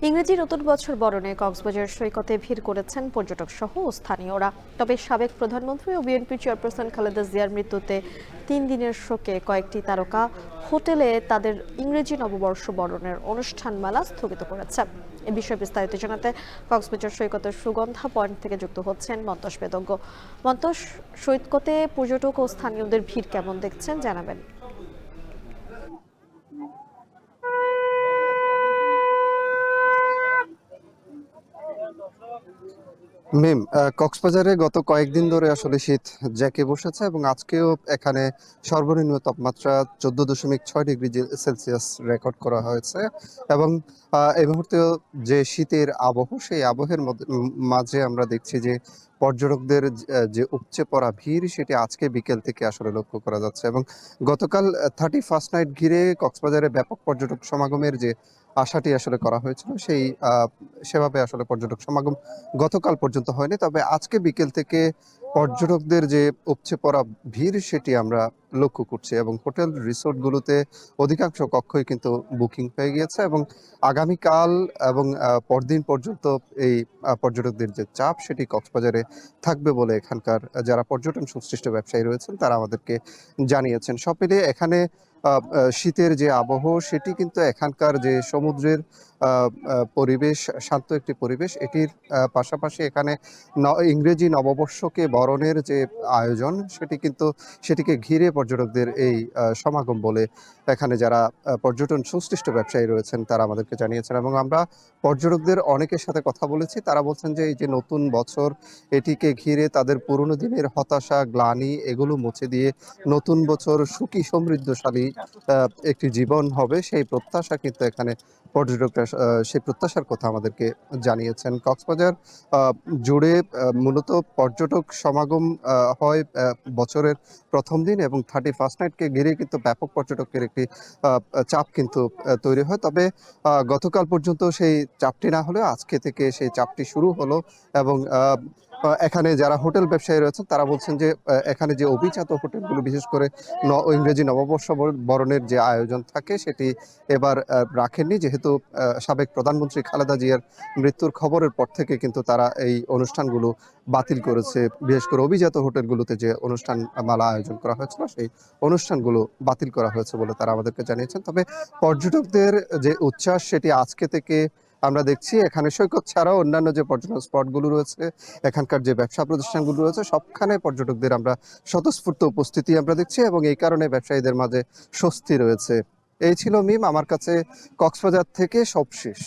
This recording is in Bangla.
ইংরেজি নতুন বছর বরণে কক্সবাজার সৈকতে ভিড় করেছেন পর্যটক সহ স্থানীয়রা। তবে সাবেক প্রধানমন্ত্রী ও বিএনপি চেয়ারপারসন খালেদা জিয়ার মৃত্যুতে 3 দিনের শোকে কয়েকটি তারকা হোটেলে তাদের ইংরেজি নববর্ষ বরণের অনুষ্ঠানমালা স্থগিত করেছে। এ বিষয়ে বিস্তারিত জানাতে কক্সবাজার সৈকতের সুগন্ধা পয়েন্ট থেকে যুক্ত হচ্ছেন মন্তস বেদজ্ঞ। মন্তস, সৈকতে পর্যটক ও স্থানীয়দের ভিড় কেমন দেখছেন জানাবেন। কক্সবাজারে গত কয়েকদিন ধরে আসলে শীত জ্যাকে বসেছে এবং আজকেও এখানে সর্বনিম্ন তাপমাত্রা 14.6 ডিগ্রি সেলসিয়াস রেকর্ড করা হয়েছে। এবং এই মুহূর্তে যে শীতের আবহ, সেই আবহের মাঝে আমরা দেখছি যে পর্যটকদের যে উপচে পড়া ভিড়, সেটি আজকে বিকেল থেকে আসলে লক্ষ্য করা যাচ্ছে। এবং গতকাল 31st নাইট ঘিরে কক্সবাজারে ব্যাপক পর্যটক সমাগমের যে আশাটি আসলে করা হয়েছিল, সেভাবে আসলে পর্যটক সমাগম গতকাল পর্যন্ত হয়নি। তবে আজকে বিকেল থেকে পর্যটকদের যে উপচে পড়া ভিড়, সেটি আমরা লক্ষ্য করছি এবং হোটেল রিসোর্টগুলোতে অধিকাংশ কক্ষই কিন্তু বুকিং হয়ে গিয়েছে। এবং আগামীকাল এবং পরদিন পর্যন্ত এই পর্যটকদের যে চাপ, সেটি কক্সবাজারে থাকবে বলে এখানকার যারা পর্যটন সংশ্লিষ্ট ব্যবসায়ী রয়েছেন তারা আমাদেরকে জানিয়েছেন। সব মিলিয়ে এখানে শীতের যে আবহ, সেটি কিন্তু এখানকার যে সমুদ্রের পরিবেশ, শান্ত একটি পরিবেশ, এটির পাশাপাশি এখানে ইংরেজি নববর্ষকে বরণের যে আয়োজন, সেটিকে ঘিরে পর্যটকদের এই সমাগম বলে এখানে যারা পর্যটন সংশ্লিষ্ট ব্যবসায়ী রয়েছেন তারা আমাদেরকে জানিয়েছেন। এবং আমরা পর্যটকদের অনেকের সাথে কথা বলেছি, তারা বলছেন যে এই যে নতুন বছর, এটিকে ঘিরে তাদের পুরনো দিনের হতাশা, গ্লানি এগুলো মুছে দিয়ে নতুন বছর সুখী সমৃদ্ধশালী একটি জীবন হবে, সেই প্রত্যাশা কিন্তু এখানে পর্যটকরা সেই প্রত্যাশার কথা আমাদেরকে জানিয়েছেন। কক্সবাজার জুড়ে মূলত পর্যটক সমাগম হয় বছরের প্রথম দিন এবং 31st নাইটকে ঘিরে কিন্তু ব্যাপক পর্যটকের একটি চাপ কিন্তু তৈরি হয়। তবে গতকাল পর্যন্ত সেই চাপটি না হলেও আজকে থেকে সেই চাপটি শুরু হলো। এবং এখানে যারা হোটেল ব্যবসায়ী রয়েছেন তারা বলছেন যে এখানে যে অভিজাত হোটেলগুলো, বিশেষ করে ইংরেজি নববর্ষ বরণের যে আয়োজন থাকে, সেটি এবার রাখেননি, যেহেতু সাবেক প্রধানমন্ত্রী খালেদা জিয়ার মৃত্যুর খবরের পর থেকে কিন্তু তারা এই অনুষ্ঠানগুলো বাতিল করেছে। বিশেষ করে অভিজাত হোটেলগুলোতে যে অনুষ্ঠান মালা আয়োজন করা হয়েছিল, সেই অনুষ্ঠানগুলো বাতিল করা হয়েছে বলে তারা আমাদেরকে জানিয়েছেন। তবে পর্যটকদের যে উচ্ছ্বাস, সেটি আজকে থেকে আমরা দেখছি। এখানে সৈকত ছাড়াও অন্যান্য যে পর্যটন স্পটগুলো রয়েছে, এখানকার যে ব্যবসা প্রতিষ্ঠানগুলো রয়েছে, সবখানে পর্যটকদের আমরা স্বতঃস্ফূর্ত উপস্থিতি আমরা দেখছি এবং এই কারণে ব্যবসায়ীদের মাঝে স্বস্তি রয়েছে। এই ছিল আমার কাছে কক্সবাজার থেকে সব শেষ।